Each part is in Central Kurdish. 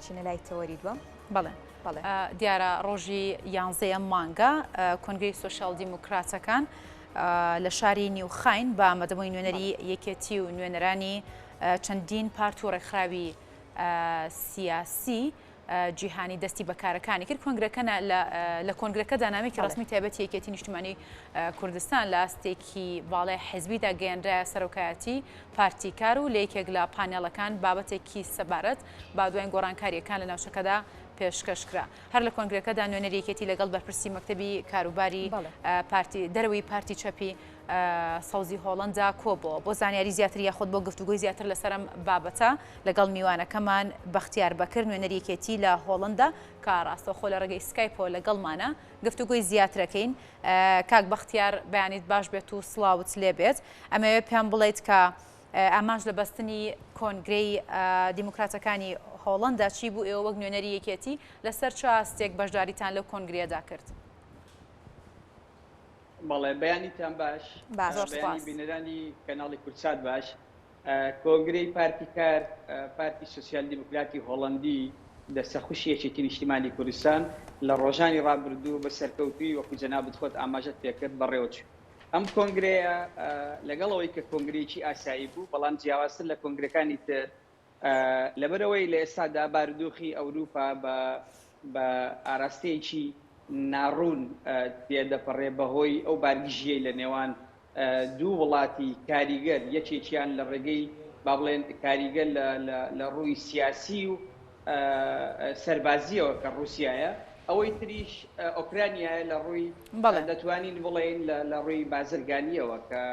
بچینە لای تەوەریدوە بەڵێ بەڵێ دیارە ڕۆژی 11 مانگە کۆنگرەی سۆشیال دیموکراتەکان لە شاری نیوخاین بە ئامادەبووی نوێنەری یەکێتی و نوێنەرانی چەندین پارت و ڕێکخراوی سیاسی جیهانی دەستی بەکارەکانی کرد کۆنگرەکە لە کۆنگرەکە دانامێکی ڕسمی تایبەتی یەکێتی نیشتیمانی کوردستان لە ئاستێکی باڵای حیزبیدا گەیەنرایە سەرۆکایەتی پارتیکار و لە یەکێک لە پانێڵەکان بابەتێکی سەبارەت با دوایین گۆڕانکاریەکان لە ناوچەکەدا پێشکەشکرا هەر لە کۆنگرەکەدا نوێنەرێکێتی لەگەڵ بەرپرسی مەکتەبی کاروباری دەرەوەی پارتی چەپی سەوزی هۆڵندا کۆبەوە بۆ زانیاری زیاتر یاخود بۆ گفتوگۆی زیاتر لەسەرم بابەتە لەگەڵ میوانەکەمان بەختیار بەکر نوێنەرێکێتی لە هۆڵندا کە ڕاستەوخۆ لە ڕێگەی سکایپۆ لەگەڵمانە گفتوگۆی زیاترەکەین کاک بەختیار بەیانیت باش بێت و سڵاوت لێ بێت ئەمەوێ پێم بڵێیت کە ئاماژ لە بەستنی کۆنگرەی دیموکراتەکانی هۆڵندا چی بوو ئێوە وەک نوێنەری یەکێتی لەسەر چ ئاستێک بەشداریتان لەو کۆنگرەیەدا کرد بەڵێ بەیانیتان باش بەیانی بینەرانی کەناڵی کورسات باش کۆنگرەی پارتیکار پارتی سۆسیال دیموکراتی هۆڵندی دەستەخوشی یەکێتی نیشتیمانی کوردستان لە ڕۆژانی ڕابردوو بە سەرکەوتوی وەکو جەنابەت خۆت ئاماژەت پێکرد بەڕێوەچوو ئەم کۆنگرەیە لەگەڵەوەی کە کۆنگرەیەکی ئاسایی بوو بەڵام جیاوازتر لە کۆنگرەکانی تر لەبەرەوەی لە ئێستادا بارودۆخی ئەوروپا بە ئاراستەیەکی ناڕوون تێدەپەڕێ بەهۆی ئەو بارگژیەی لە نێوان دوو وڵاتی کاریگەر یەکێکیان لە ڕێگەی با بڵێن کاریگەر لە ڕووی سیاسی و سەربازیەوە کە رووسایە ئەوەی تریش ئۆکرانیایە لە ڕووی دەتوانین بڵێن لە ڕووی بازرگانیەوە کە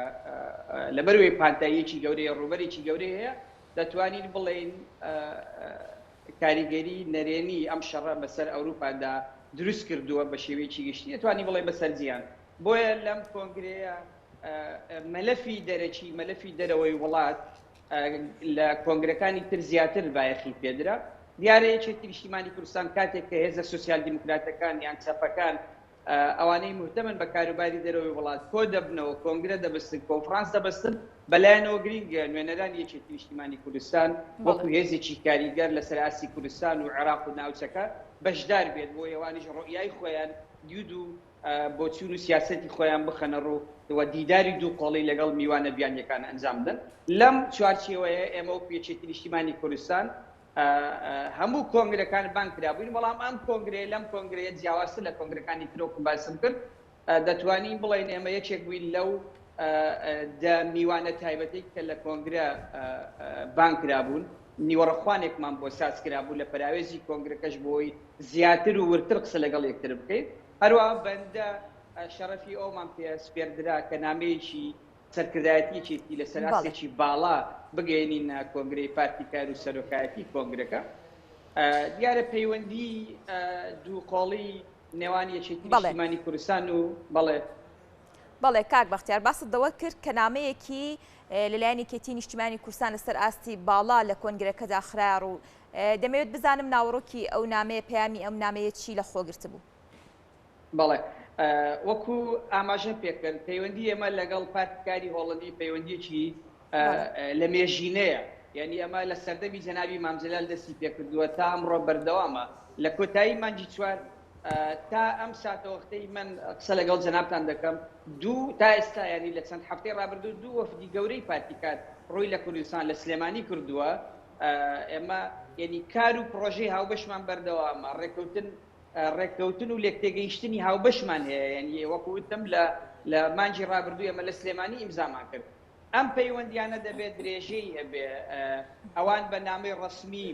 لەبەروەی پانتاییەکی گەورەیە ڕوبەرێکی گەورەی هەیە دەتوانین بڵێن کاریگەری نەرێنی ئەم شەڕە بەسەر ئەوروپادا دروست کردووە بە شێوەیەکی گشتی دەتوانی بڵێ بەسەر جیان بۆیە لەم کۆنگرەیە مەلەفی دەرەکی مەلەفی دەرەوەی وڵات لە کۆنگرەکانی تر زیاتر بایەخی پێدرا دیارە یەکێتی نیشتیمانی کوردستان کاتێک کە هێزە سۆسیال دیموکراتەکان یان چەپەکان ئەوانەی مهتەمن بە کاروباری دەرەوەی وڵات کۆ دەبنەوە کۆنگرە دەبستن کۆنفرانس دەبستن بەلایەنەوە گرنگە نوێنەرانی یەکێتی نیشتیمانی کوردستان وەکو هێزێکی کاریگەر لەسەر ئاسی کوردستان و عێراق و ناوچەکە بەشدار بێت بۆ ئێوانیش ڕۆیای خۆیان دیود و بۆ چون و سیاسەتی خۆیان بخەنە ڕوو دیداری دوو قۆڵی لەگەڵ میوانە بیانیەکان ئەنجام بدەن لەم چوارچێوەیە ئێمە وەکو یەکێتی نیشتیمانی کوردستان هەموو کۆنگرەکان بان کرابووین بەڵام ئەم کۆنگرەیە لەم کۆنگرەیە جیاوازتر لە کۆنگرەکانی ترۆکم باسم کرد دەتوانین بڵێن ئێمە یەکێک بووین لەو میوانە تایبەتی کە لە کۆنگرە بان کرابوون نیوەڕەخوانێکمان بۆ ساز کرابوو لە پەراوێزی کۆنگرەکەش بۆی زیاتر و ورتر قسە لەگەڵ یەکتر بکەیت هەروە بەندە شەرەفی ئەومان پێ سپێردرا کە نامەیەکی سەرکردایەتیەکێتی لە سەراسێکی باڵا بگەێنین کۆنگرەی پارتیکار و سەرۆکایەتی کۆنگرەکە دیارە پەیوەندی دوو قۆڵی نێوان یەکێتی نیشتیمانی کوردستان و بەڵێ کاک بەختیار باست دەوە کرد کە نامەیەکی لەلایەن یەکێتی نیشتیمانی کوردستان لەسەر ئاستی باڵا لە کۆنگرەکەدا خرار و دەمەوێت بزانم ناوەڕۆکی ئەو نامەیە پەیامی ئەم نامەیە چی لە خۆگرت بوو بەڵێ وەکو ئاماژە پێکرد پەیوەندی ئێمە لەگەڵ پارتیکاری هۆڵندی پەیوەندیەکی لە مێژینەیە یعنی ئەمە لە سەردەمی جەنابی مامجلال دەستی پێکردووە تا ئەمڕۆ بەردەوامە لە کۆتایی مانگی چوار تا ئەم ساتەوەختەی من قسە لەگەڵ جەنابتان دەکەم دوو تا ئێستا ینی لە چەند هەفتەی ڕابردوو دوو وەفدی گەورەی پارتیکار ڕووی لە کوردستان لە سلێمانی کردووە ئێمە ینی کار و پرۆژەی هاوبەشمان بەردەوامە ڕێککەوتن و لێکتێگەیشتنی هاوبەشمان هەیە ینی وەکوتم لە مانگی ڕابردوو ئێمە لە سلێمانی ئیمزامان کرد ئەم پەیوەندیانە دەبێت درێژەی هەبێ ئەوان بە نامەی ڕسمی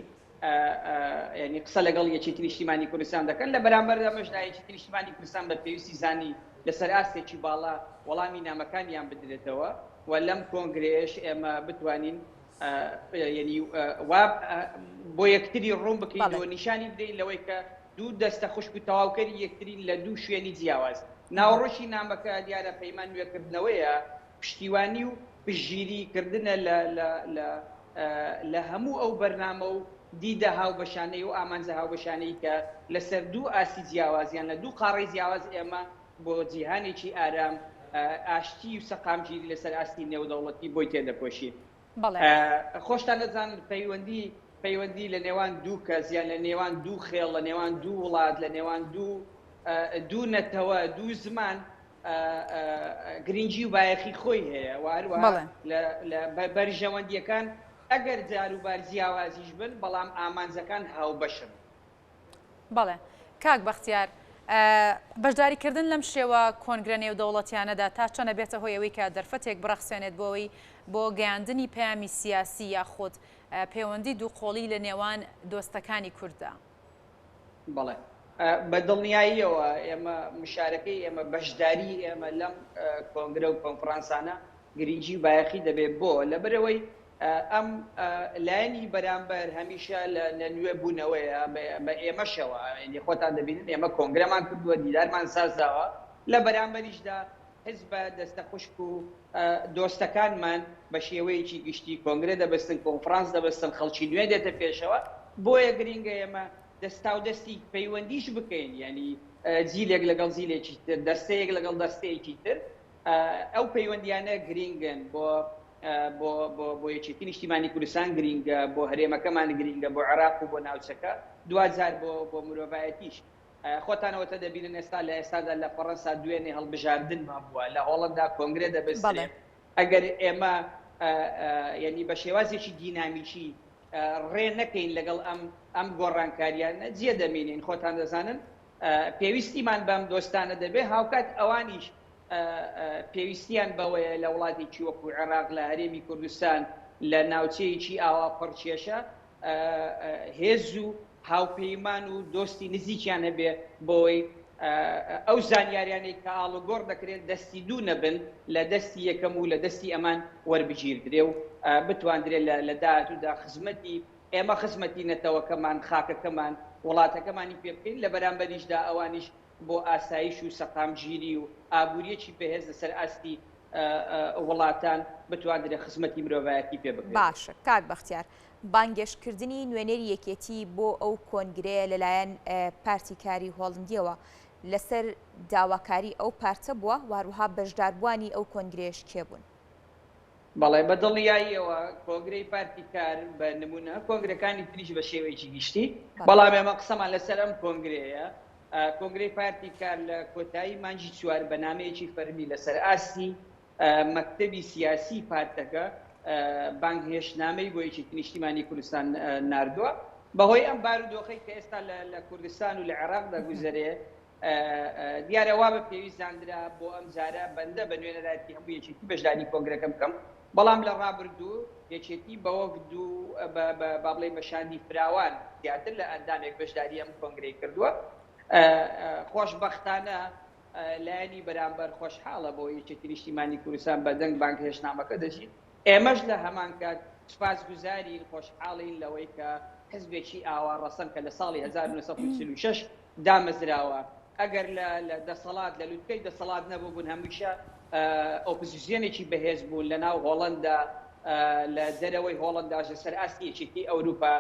ینی قسە لەگەڵ یەکێتی نیشتیمانی کوردستان دەکەن لە بەرامبەر ئەمەشدا یەکێتی نیشتیمانی کوردستان بە پێویستی زانی لەسەر ئاستێکی باڵا وەڵامی نامەکانیان بدرێتەوە و لەم کۆنگرەیەش ئێمە بتوانین ینی بۆ یەکتری ڕوون بکەینەوە نیشانی بدەین لەوەی کە دوو دەستە خوشک و تەواوکەری یەکترین لە دوو شوێنی جیاواز ناوەڕۆشی نامەکە دیارە پەیمان نوێکردنەوەیە پشتیوانی و پشتگیریکردنە لە هەموو ئەو بەرنامە و دیدە هاوبەشانەی و ئامانجە هاوبەشانەی کە لەسەر دوو ئاسی جیاوازیان لە دوو قاڕی جیاواز ئێمە بۆ جیهانێکی ئارام ئاشتی و سەقامگیری لەسەر ئاستی نێودەوڵەتی بۆی تێدەپۆشین خۆشتان دەزانن پەیوەندی پەیوەندی لە نێوان دوو کەس یان لە نێوان دوو خێڵ لە نێوان دوو وڵات لە نێوان دوو نەتەوە دوو زمان گرنگی و بایەخی خۆی هەیە واروە لە بەرژەوەندیەکان ئەگەر جاروبار جیاوازیش بن بەڵام ئامانجەکان هاوبەشن. بەڵێ کاک بەختیار بەشداریکردن لەم شێوە کۆنگرە نێودەوڵەتیانەدا تا چەنە بێتە هۆی ئەوەی کە دەرفەتێک بڕەخسێنێت بۆەوەی بۆ گەیاندنی پەیامی سیاسی یاخود پەیوەندی دووقۆڵی لە نێوان دۆستەکانی کورددا. بەڵێ بە دڵنیاییەوە ئێمە مشارەکەی ئێمە بەشداری ئێمە لەم کۆنگرە و کۆنفرانسانە گرنگی بایەخی دەبێت بۆ لەبەرەوەی ئەم لایەنی بەرامبەر هەمیشە لە نوێ بوونەوەیە بە ئێمەشەوە خۆتان دەبینن ئێمە کۆنگرەمان کردووە دیدارمان سازاوە لە بەرامبەریشدا حزبە دەستە خوشک و دۆستەکانمان بە شێوەیەکی گشتی کۆنگرە دەبستن کۆنفرانس دەبستن خەڵکی نوێ دێتە پێشەوە بۆیە گرنگە ئێمە دەستا و دەستی پەیوەندیش بکەین ینی جیلێک لەگەڵ جیلێکی تر دەستەیەک لەگەڵ دەستەیەکی تر ئەو پەیوەندیانە گرنگن بۆ یەکێتی نیشتیمانی کوردستان گرنگە بۆ هەرێمەکەمان گرنگە بۆ عێراق و بۆ ناوچەکە دوجار بۆ مرۆڤایەتیش خۆتانەوەتە دەبینن ئێستا لە ئێستادا لە فەڕەنسا دوێنێ هەڵبژاردن مابووە لە هۆڵندا کۆنگرە دەبستێت ئەگەر ئێمە ینی بە شێوازێکی دینامیکی ڕێ نەکەین لەگەڵ ئەم گۆڕانکاریانە جێ دەمێنین خۆتان دەزانن پێویستیمان بەم دۆستانە دەبێت هاوکات ئەوانیش پێویستیان بەوەیە لە وڵاتێکی وەکو عێراق لە هەرێمی کوردستان لە ناوچەیەکی ئاوا پڕچێشە هێز و هاوپەیمان و دۆستی نزیکیان هەبێ بۆی ئەو زانیاریانەی کە ئاڵوگۆڕ دەکرێت دەستی دوو نەبن لە دەستی یەکەم و لە دەستی ئەمان وەربگیردرێ و بتواندرێت لە داهاتوودا خزمەتی ئێمە خزمەتی نەتەوەکەمان خاکەکەمان وڵاتەکەمانی پێ بکەین لە بەرامبەریشدا ئەوانیش بۆ ئاسایش و سەقامگیری و ئابوووریەکی بەهێز لەسەر ئاستی وڵاتان بتواندرێت خزمەتی مرۆڤایەتی پێ بکرێت. باشە کاک بەختیار بانگێشکردنی نوێنەری یەکێتی بۆ ئەو کۆنگرەیە لەلایەن پارتیکاری هۆڵندیەوە لەسەر داواکاری ئەو پارتە بووە واروها بەشداربووانی ئەو کۆنگرێش کێبوون. بەڵێ بە دڵنیاییەوە کۆنگرەی پارتیکار بە نمونە کۆنگرەکانی تریش بە شێوەیەکی گشتی بەڵام ئێمە قسەمان لەسەر ئەم کۆنگرەیە کۆنگرەی پارتیکار لە کۆتایی مانجی چوار بەنامەیەکی فەرمی لەسەر ئاستی مەکتەبی سیاسی پارتەکە بانگهێشتنامەی بۆ یەکێتی نیشتیمانی کوردستان ناردووە بەهۆی ئەم بارودۆخەی کە ئێستا لە کوردستان و لە عێراقدا گوزەرێ دیارە وا بە پێویستاندرا بۆ ئەم جارە بەندە بە نوێنەراتی هەموو یەکێتی بەشداری کۆنگرەکە بکەم بەڵام لە ڕابردوو یەکێتی بە وەک دوو با بڵێ بەشاندی فراوان زیاتر لە ئەندامێک بەشداری ئەم کۆنگرەی کردووە خۆشبەختانە لایەنی بەرامبەر خۆشحاڵە بۆ یەکێتی نیشتیمانی کوردستان بە دەنگ بانگهێشتنامەکە دەچیت ئێمەش لە هەمان کات سوپاسگوزارین خۆشحاڵین لەوەی کە حزبێکی ئاوا ڕەسەن کە لە ساڵی 1946 دامەزراوە ئەگەر لە دەسەڵات لە لوتکەی دەسەڵات نەبوو بوون هەمیشە ئۆپۆزیسیۆنێکی بەهێز بوون لە ناو هۆڵندا لە دەرەوەی هۆڵنداژە سەر ئاستی یەکێتی ئەوروپا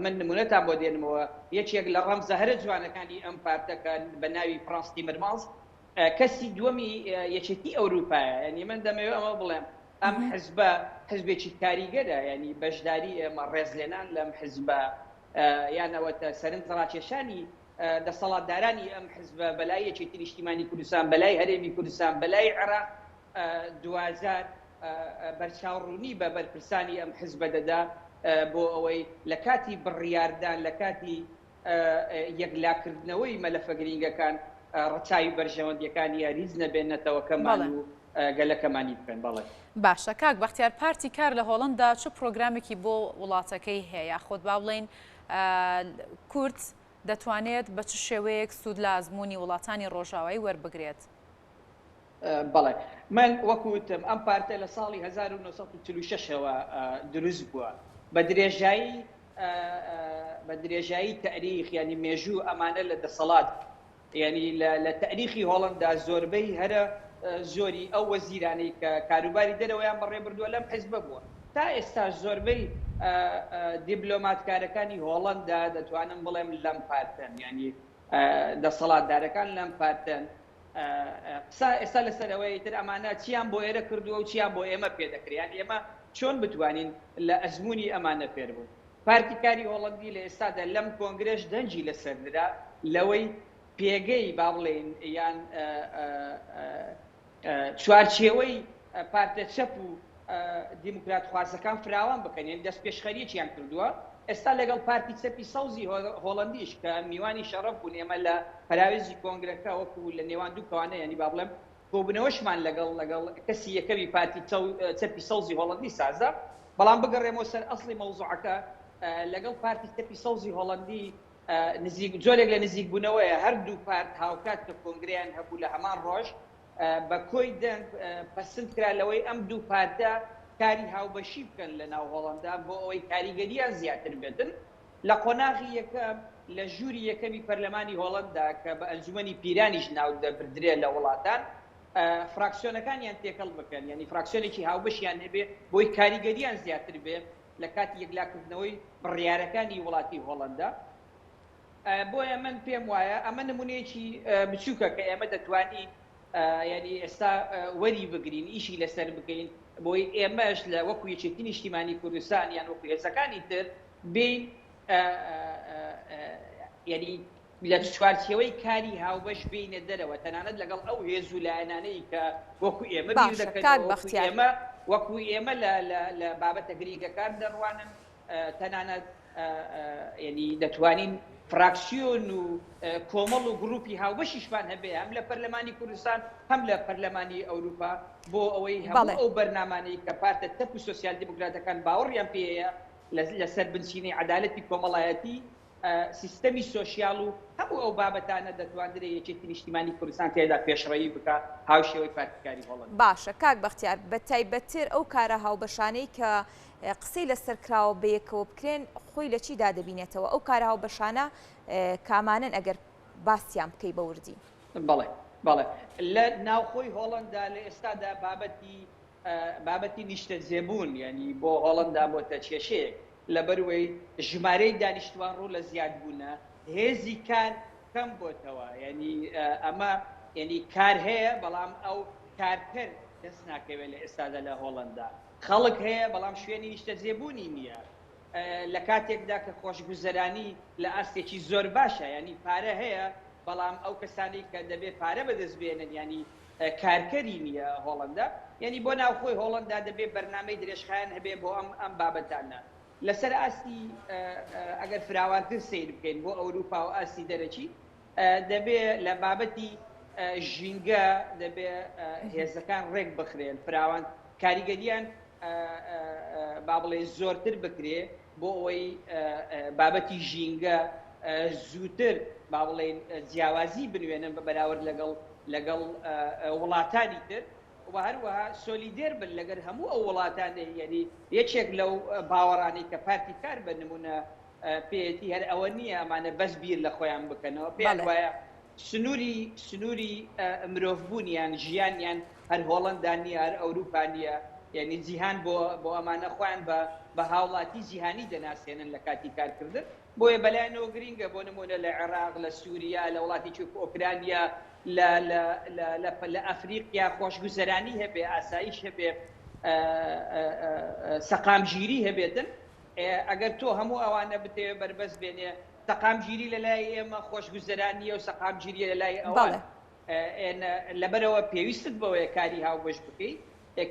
من نمونەتان بۆ دێنمەوە یەکێک لە ڕەمزە هەرە جوانەکانی ئەم پارتەکە بە ناوی فرانس تیمرمانس کەسی دووەمی یەکێتی ئەوروپایە ینی من دەمەوێت ئەمە بڵێم ئەم حزبە حزبێکی کاریگەرە ینی بەشداری ئێمە ڕێزلێنان لەم حزبە یانەوەتە سەرنجڕاکێشانی دەسەڵاتدارانی ئەم حزبە بەلای یەکێتی نیشتیمانی کوردستان بەلای هەرێمی کوردستان بەلای عێراق دوازار بەرچاوڕوونی بە بەرپرسانی ئەم حزبە دەدا بۆ ئەوەی لە کاتی بڕیاردان لە کاتی یەکلاکردنەوەی مەلەفە گرنگەکان ڕەچاوی بەرژەوەندیەکانی یاریز نەبێنێتەوەکەمان و گەلەکەمانی بکەن. بەڵێ باشە کاک بەختیار پارتی کار لە هۆڵندا چه پرۆگرامێکی بۆ وڵاتەکەی هەیە خۆت با بڵێن کورد دەتوانێت بە چ شێوەیەک سوود لە ئەزمموی وڵاتانی ڕۆژاوایی وەربگرێت؟ بەڵێ من وەکوتم ئەم پارتە لە ساڵی 1946ەوە دروست بووە بە درێژایی تاریخ ینی مێژوو ئەمانە لە دەسەڵات ینی لە تاریخی هۆڵندا زۆربەی هەرە زۆری ئەو وەزیرانەی کە کاروباری دەرەوەیان بەڕێ بردووە لەم حیزبە بووە تا ئێستا زۆربەی دیبلۆماتکارەکانی هۆڵندا دەتوانم بڵێم لەم پارتن ینی دەسەڵاتدارەکان لەم پارتن ئێستا لەسەرەوەی تر ئەمانە چیان بۆ ئێرە کردووە و چیان بۆ ئێمە پێدەکریان ئێمە چۆن بتوانین لە ئەزمموی ئەمانە فێر بوون پارتیکاری هۆڵندی لە ئێستادا لەم کۆنگرێش دەنجی لەسەردرا لەوەی پێگەی با بڵێن یان چوارچێوەی پارتە چەپ و دیموکرات خوازەکان فراوان بکەن یعنی دەست پێشخەریەکیان کردووە ئێستا لەگەڵ پارتی چەپی سەوزی هۆڵندیش کە میوانی شەڕەف بوون ئێمە لە پراوێزی کۆنگرەکە وەکو لە نێوان دوو کەوانە ینی با بڵێم کۆبنەوەشمان لەگەڵ کەسی یەکەمی پارتی چەپی سەوزی هۆڵندی سازە بەڵام بگەڕێمەوە سەر ئەسڵی مەوزوعەکە لەگەڵ پارتی چەپی سەوزی هۆڵندی جۆرێک لە نزیکبوونەوەیە هەردوو پارت هاوکات کە کۆنگریان هەبوو لە هەمان ڕۆژ بە کۆی دەنگ پەسند کرا لەوەی ئەم دوو پارتە کاری هاوبەشی بکەن لە ناو هۆڵندا بۆ ئەوەی کاریگەریان زیاتر بێتن لە قۆناغی یەکەم لە ژووری یەکەمی پەرلەمانی هۆڵندا کە بە ئەنجومەنی پیرانیش ناو دەبردرێ لە وڵاتان فراکسیۆنەکانیان تێکەڵ بکەن ینی فراکسیۆنێکی هاوبەشیان هەبێ بۆی کاریگەریان زیاتر بێ لە کاتی یەکلاکردنەوەی بڕیارەکانی وڵاتی هۆڵندا بۆیە من پێم وایە ئەمە نمونەیەکی بچووکە کە ئێمە دەتوانین ینی ئێستا وەری بگرین ئیشی لەسەر بکەین بۆی ئێمەش لە وەکو یەکێتی نیشتیمانی کوردستان یان وەکو هێزەکانی تر بین ینی لە چوارچێوەی کاری هاوبەش بینە دەرەوە تەنانەت لەگەڵ ئەو هێز و لایەنانەی کە وەکو ئێمە بیر دەکەن وەکو ئێمە لە بابەتە گریگەکان دەڕوانن تەنانەت ینی دەتوانین فراکسیۆن و کۆمەڵ و گروپی هاوبەشیشمان هەبێ هەم لە پەرلەمانی کوردستان هەم لە پەرلەمانی ئەوروپا بۆ ئەوەی هەموو ئەو بەرنامانەی کە پارتە تەپ و سۆسیال دیموکراتەکان باوەڕیان پێەیە لەسەر بنچینەی عەدالەتی کۆمەڵایەتی سیستەمی سۆشیال و هەموو ئەو بابەتانە دەتوانرێت یەکێتی نیشتیمانی کوردستان تێدا پێشڕەوی بکە هاوشێوەی پارتیکاری هۆڵند باشە کاک بەختیار بە تایبەتتر ئەو کارە هاوبەشانەی کە قسەی لەسەر کراوە بەیەکەوە بکرێن خۆی لە چیدا دەبینێتەوە ئەو کارە هاوبەشانە کامانن ئەگەر باسییان بکەی بە وردی بەڵێ لە ناوخۆی هۆڵندا لە ئێستادا بابەتی نیشتە جێبوون ینی بۆ هۆڵندا بۆتە کێشەیەک لەبەروەی ژمارەی دانیشتوان ڕوو لە زیادبوونە هێزی کار کەم بۆتەوە ینی ئەمە ینی کار هەیە بەڵام ئەو کارکرد دەست ناکەوێت لە ئێستادا لە هۆڵندا خەڵک هەیە بەڵام شوێنی نیشتە جێبوونی نییە لە کاتێکدا کە خۆشگوزەرانی لە ئاستێکی زۆر باشە ینی پارە هەیە بەڵام ئەو کەسانی کە دەبێت پارە بەدەست بێنن ینی کارکەری نییە هۆڵندا ینی بۆ ناوخۆی هۆڵندا دەبێت بەرنامەی درێژخایان هەبێ بۆ ئەم بابەتانە لەسەر ئاستی ئەگەر فراوانتر سیر بکەین بۆ ئەوروپا و ئاسی دەرەکی دەبێت لە بابەتی ژینگە دەبێت هێزەکان ڕێک بخرێن فراوان کاریگەریان با بڵێ زۆرتر بکرێ بۆ ئەوەی بابەتی ژینگە زووتر با بڵێن جیاوازی بنوێنن بە بەراورد لەگەڵ وڵاتانی تر و هەروەها سۆلیدێر بن لەگەر هەموو ئەو وڵاتانە یعنی یەکێک لەو باوەڕانی کە پارتی کار بە نمونە پێێتی هەر ئەوە نییە ئەمانە بەس بیر لە خۆیان بکەنەوە پێیان وایە سنووری مرۆڤبوونیان ژیانیان هەر هۆڵندا نیە هەر ئەوروپا نیە یعنی جیهان بۆ ئەمانە خۆیان بە هاوڵاتی جیهانی دەناسێنن لە کاتی کارکردن بۆیە بەلایەنەوە گرینگە بۆ نمونە لە عێراق لە سووریا لە وڵاتی ئۆکرانیا لە ئەفریقیا خۆشگوزەرانی هەبێ ئاسایش هەبێ سەقامگیری هەبێتن ئەگەر تۆ هەموو ئەوانە بتێ بربەست بێنێ سەقامگیری لە لای ئێمە خۆشگوزەرانیە و سەقامگیری لە لای ئەوان لەبەرەوە پێویستت بەوەیە کاری هاوبەش بکەیت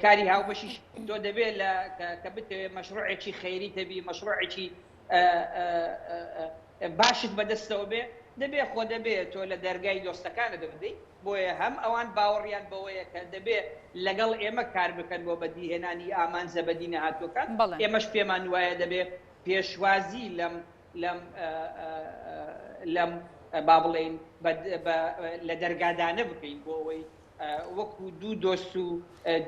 کاری هاوبەشیش تۆ دەبێت کە بتەوێت مەشروعێکی خەیری تەبی مەشروعێکی باشت بەدەستەوە بێ دەبێت خۆ دەبێت تۆ لە دەرگای دۆستەکانە دەبدەیت بۆیە هەم ئەوان باوەڕیان بەوەیە کە دەبێت لەگەڵ ئێمە کار بکەن بۆ بەدیهێنانی ئامانزە بەدی نەهاتووەکان ئێمەش پێمان وایە دەبێت پێشوازی لەم با بڵێن لە دەرگادانە بکەین بۆ ئەوەی وەکو دوو دۆست و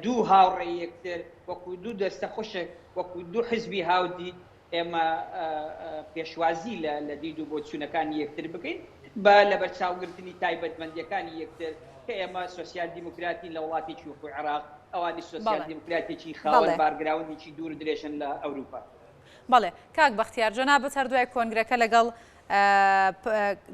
دوو هاوڕێی یەکتر وەکو دوو دەستە خۆشک وەکو دوو حزبی هاودی ئێمە پێشوازی لە دید و بۆ چوونەکانی یەکتر بکەین بە لە بەرچاوگرتنی تایبەتمەندیەکانی یەکتر کە ئێمە سۆسیال دیموکراتی لە وڵاتێکی وەکو عێراق ئەوانی سۆسیال دیموکراتێکی خاوەن بارگراوندێکی دوور درێژن لە ئەوروپا. بەڵێ کاک بەختیار جەنابەت هەردووای کۆنگرەکە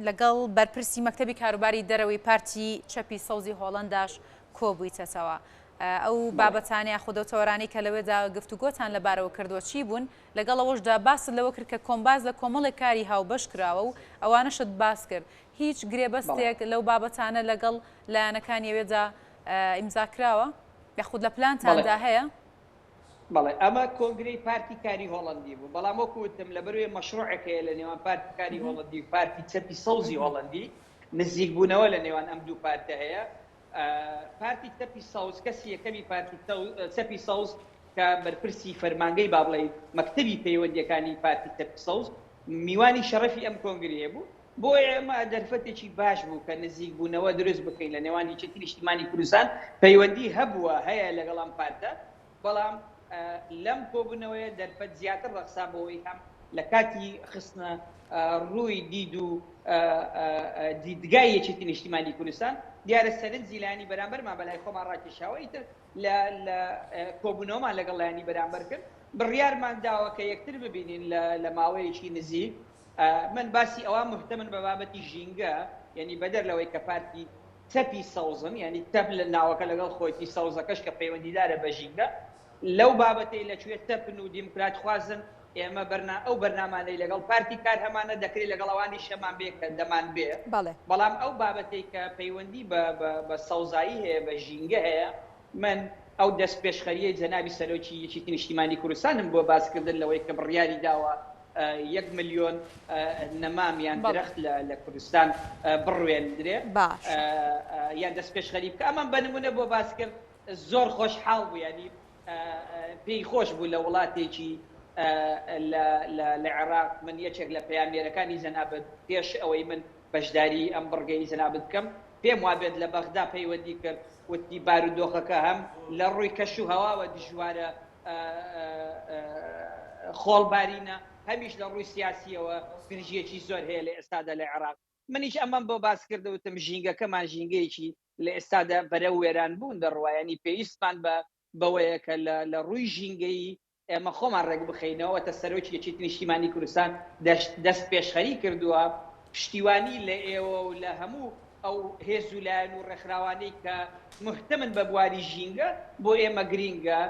لەگەڵ بەرپرسی مەکتەبی کاروباری دەرەوەی پارتی چەپی سەوزی هۆڵەنداش کۆبوویتەوە. ئەو بابەتانەیە خودۆتەوەرانی کە لەوێدا گفتوگۆتان لەبارەوە کردووە چی بوون لەگەڵ ئەوەشدا باست لەوە کرد کە کۆمباز لە کۆمەڵێک کاری هاوبەش کراوە و ئەوانەشت باس کرد هیچ گرێبەستێک لەو بابەتانە لەگەڵ لایەنەکانی ئەوێدا ئیمزاکراوە یاخود لە پلانتاندا هەیە؟ بەڵێ ئەمە کۆنگرەی پارتی کاری هۆڵندی بوو بەڵام وەکوتم لە بەروێ مەشروعەکەیە لە نێوان پارتی کاری هۆڵندی و پارتی چەپی سەوزی هۆڵندی نزیک بوونەوە لە نێوان ئەم دوو پارتە هەیە پارتی چەپی سەوز کەسی یەکەمی پارتی چەپی سەوز کە بەرپرسی فەرمانگەی با بڵێ مەکتەبی پەیوەندیەکانی پارتی چەپی سەوز میوانی شەرەفی ئەم کۆنگرەیە بوو بۆ ئێمە دەرفەتێکی باش بوو کە نزیک بوونەوە دروست بکەین لە نێوان یەکێتی نیشتیمانی کوردستان پەیوەندی هەبووە هەیە لەگەڵ ئەم پارتە بەڵام لەم کۆبوونەوەیە دەرفەت زیاتر ڕەخسا بەوەی هەم لە کاتی خستنە ڕووی دید و دیدگای یەکێتی نیشتیمانی کوردستان دیارە سەرنجی لایەنی بەرامبەرمان بەلای خۆمان ڕاکێشاوە ئیتر لە کۆبوونەوەمان لەگەڵ لایەنی بەرامبەر کرد بڕیارمان داوە کە یەکتر ببینین لە ماوەیەکی نزیک من باسی ئەوە مهتەمن بە بابەتی ژینگە یعنی بەدەر لەوەی کە پارتی تەپی سەوزن یعنی تەپ لە ناوەکە لەگەڵ خۆیتی سەوزەکەش کە پەیوەندیدارە بە ژینگە لەو بابەتەی لەکوێ تەپن و دیموکرات خوازن ئێمە ئەو بەرنامانەی لەگەڵ پارتی کار هەمانە دەکرێت لەگەڵ ئەوانی شەمان بێ کە دەمان بێ بەڵام ئەو بابەتەی کە پەیوەندی بە سەوزایی هەیە بە ژینگە هەیە من ئەو دەست پێشخەریەی جەنابی سەرۆکی یەکێتی نیشتیمانی کوردستانم بۆ باسکردن لەوەی کە بڕیاری داوە 1 ملیۆن نەمامیان درەخت لە کوردستان بڕوێندرێ یان دەست پێشخەری بکە ئەمان بەنمونە بۆ باسکرد زۆر خۆشحاڵ بوو ینی پێی خۆش بوو لە وڵاتێکی لە عێراق من یەکێک لە پەیامێرەکانی جەنابەت پێش ئەوەی من بەشداری ئەم بڕگەی جەنابەت بکەم پێم وابێت لە بەغدا پەیوەندی کرد وتی بارودۆخەکە هەم لە ڕووی کەش و هەواوە دژوارە خۆڵبارینە هەمیش لە ڕووی سیاسیەوە گرژیەکی زۆر هەیە لە ئێستادا لە عێراق منیش ئەمەم بۆ باس کردەوتم ژینگەکەمان ژینگەیەکی لە ئێستادا بەرە وێران بوون دەڕوایانی پێویستمان بەوەیە کە لە ڕووی ژینگەی ئێمە خۆمان ڕێک بخەینەوە تە سەرۆکی یەکێتی نیشتیمانی کوردستان دەست پێشخەری کردووە پشتیوانی لە ئێوە و لە هەموو ئەو هێز و لایەن و ڕێکخراوانەی کە مهتەمن بە بواری ژینگە بۆ ئێمە گرینگە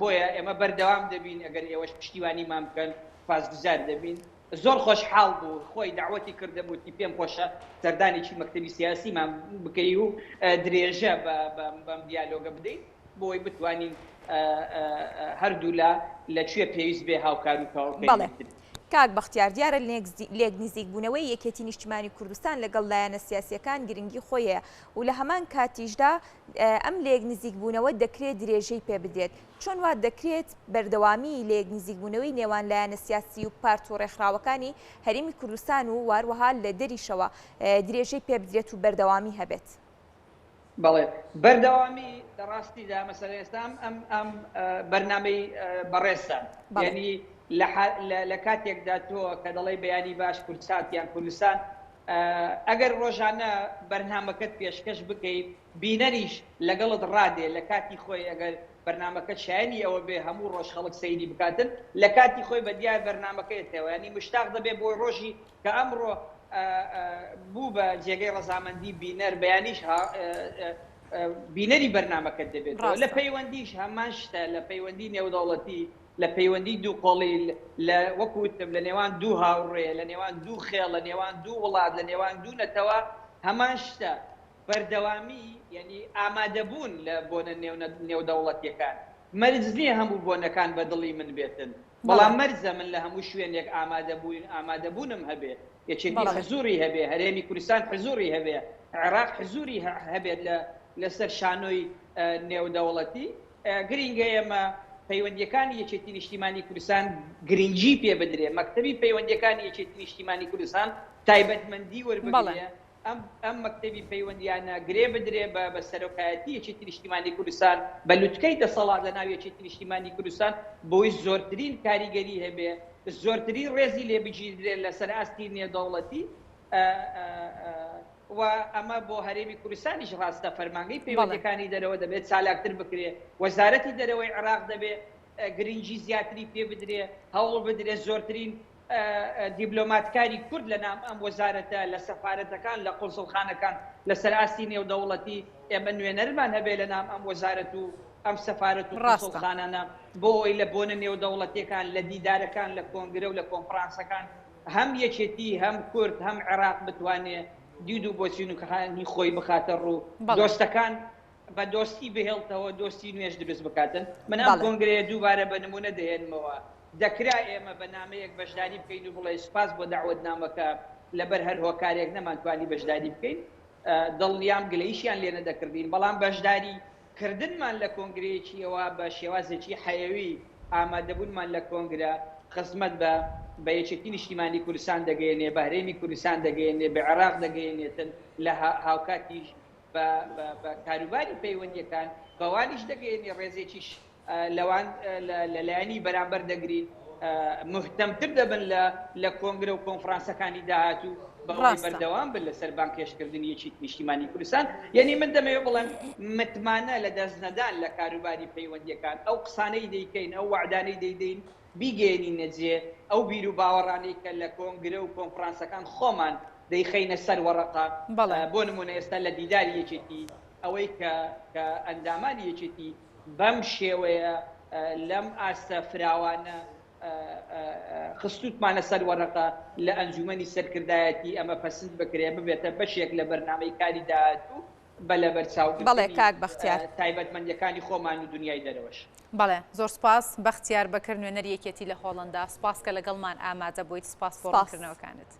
بۆیە ئێمە بەردەوام دەبین ئەگەر ئێوەش پشتیوانیمان بکەن پاسگوزار دەبین زۆر خۆشحاڵ بوو خۆی داوەتی کردەبووتی پێم خۆشە سەردانێکی مەکتەبی سیاسیمان بکەی و درێژە بەم دیالۆگە بدەیت بۆی بتوانین هەردوو لەکوێ پێویست بێ هاوکار و تەواو کاک بەختیار دیارە لێک نزیک بوونەوەی یەکێتی نیشتیمانی کوردستان لەگەڵ لایەنە سیاسیەکان گرنگی خۆیە و لە هەمان کاتیشدا ئەم لێک نزیک بوونەوە دەکرێت درێژەی پێ بدرێت چۆن وا دەکرێت بەردەوامی لێک نزیک بوونەوەی نێوان لایەنە سیاسی و پارت و ڕێکخراوەکانی هەرێمی کوردستان و واروەها لە دەریشەوە درێژەی پێ بدرێت و بەردەوامی هەبێت بەڵێ بەردەوامی ڕاستیدا مەسەلە ئێستام ئەم بەرنامەی بەڕێستان یعنی لە کاتێکدا تۆ کە دەڵێ بەیانی باش کوردستان کوردستان ئەگەر ڕۆژانە بەرنامەکەت پێشکەش بکەیت بینەریش لەگەڵت ڕادێ لە کاتی خۆی ئەگەر بەرنامەکە شایانی ئەوە بێ هەموو ڕۆژ خەڵک سەیری بکاتن لە کاتی خۆی بە دیار بەرنامەکەیەوە ینی مشتاق دەبێت بۆ ڕۆژی کە ئەمڕۆ بوو بە جێگەی ڕەزامەندی بینەر بەیانیش بینەری بەرنامەکەت دەبێت لە پەیوەندیش هەمان شتە لە پەیوەندی نێودەوڵەتی لە پەیوەندی دوو قۆڵی لە وەکوتم لە نێوان دوو هاوڕێ لە نێوان دوو خێڵ لە نێوان دوو وڵات لە نێوان دوو نەتەوە هەمان شتە بەردەوامی یعنی ئامادەبوون لە بۆنە نێودەوڵەتیەکان مەرج نییە هەموو بۆنەکان بە دڵی من بێتن بەڵام مەرجە من لە هەموو شوێنێک ئامادەبوونم هەبێ یەکێتی حزوری هەبێ هەرێمی کوردستان حزوری هەبێ عێراق حزوری هەبێت لەسەر شانۆی نێودەوڵەتی گرنگە ئێمە پەیوەندیەکانی یەکێتی نیشتیمانی کوردستان گرنگی پێ بدرێ مەکتەبی پەیوەندیەکانی یەکێتی نیشتیمانی کوردستان تایبەتمەندی وەربگرێ ئەم مەکتەبی پەیوەندیانە گرێ بدرێ بە سەرۆکایەتی یەکێتی نیشتیمانی کوردستان بە لوتکەی دەسەڵات لە ناو یەکێتی نیشتیمانی کوردستان بۆی زۆرترین کاریگەری هەبێ زۆرترین ڕێزی لێ بگیردرێت لەسەر ئاستی نێودەوڵەتی و ئەمە بۆ هەرێمی کوردستانیش ڕاستە فەرمانگەی پەیوەندیەکانی دەرەوە دەبێت چالاکتر بکرێ وەزارەتی دەرەوەی عێراق دەبێت گرنگی زیاتری پێ بدرێ هەوڵ بدرێت زۆرترین دیبلۆماتکاری کورد لە نام ئەم وەزارەتە لە سەفارەتەکان لە قونسڵخانەکان لەسەر ئاستی نێودەوڵەتی ئێمە نوێنەرمان هەبێ لە نام ئەم وەزارەت و ئەم سەفارەت و قونسڵخانانە بۆ ئەوی لە بۆنە نێودەوڵەتیەکان لە دیدارەکان لە کۆنگرە و لە کۆنفرانسەکان هەم یەکێتی هەم کورد هەم عێراق بتوانێت دید و بۆچینوکەخانی خۆی بخاتە ڕوو دۆستەکان بە دۆستی بهێڵتەوە دۆستی نوێژ دروست بکاتن من ئەم کۆنگرەیە دووبارە بە نمونە دەهێنمەوە دەکرا ئێمە بە نامەیەک بەشداری بکەین و بڵێ سوپاس بۆ داوەتنامەکە لەبەر هەر هۆکارێک نەمانتوانی بەشداری بکەین دڵنیام گلەیشیان لێ نەدەکردین بەڵام بەشداری کردنمان لە کۆنگرەیەکیەوە بە شێوازێکی حەیەوی ئامادەبوونمان لە کۆنگرە خزمەت بە یەکێتی نیشتیمانی کوردستان دەگەێنێ بە هەرێمی کوردستان دەگەێنێ بە عێراق دەگەێنێتن لە هاوکاتیش بە کاروباری پەیوەندیەکان بەوانیش دەگەێنێ ڕێزێکیش لەوان لەلایەنی بەرامبەر دەگرین مهتەمتر دەبن لە کۆنگرە و کۆنفرانسەکانی داهاتوو بەڵی بەردەوام بن لەسەر بانکێشکردنی یەکی نیشتیمانی کوردستان یعنی من دەمەوێت بڵێم متمانە لە دەستنەدان لە کاروباری پەیوەندیەکان ئەو قسانەی دەیکەین ئەو وعدانەی دەیدەین بیگەێنی نەجێ ئەو بیر و باوەڕانەی کە لە کۆنگرە و کۆنفرانسەکان خۆمان دەیخەینە سەر وەرەقا بۆ نمونە ئێستا لە دیداری یەکێتی ئەوەی کە ئەندامانی یەکێتی بەم شێوەیە لەم ئاستە فراوانە خستوتمانە سەر وەرەقە لە ئەنجومەنی سەرکردایەتی ئەمە پەسند بکرێ ببێتە بەشێک لە بەرنامەی کاری داهاتوو بە لە بەرچاوکردنی تایبەتمەندیەکانی خۆمان و دنیای دەرەوەش. بەڵێ زۆر سپاس بەختیار بەکر نوێنەر یەکێتی لە هۆڵندا سپاس کە لەگەڵمان ئامادە بوویت سپاس بۆ ڕوونکردنەوەکانت.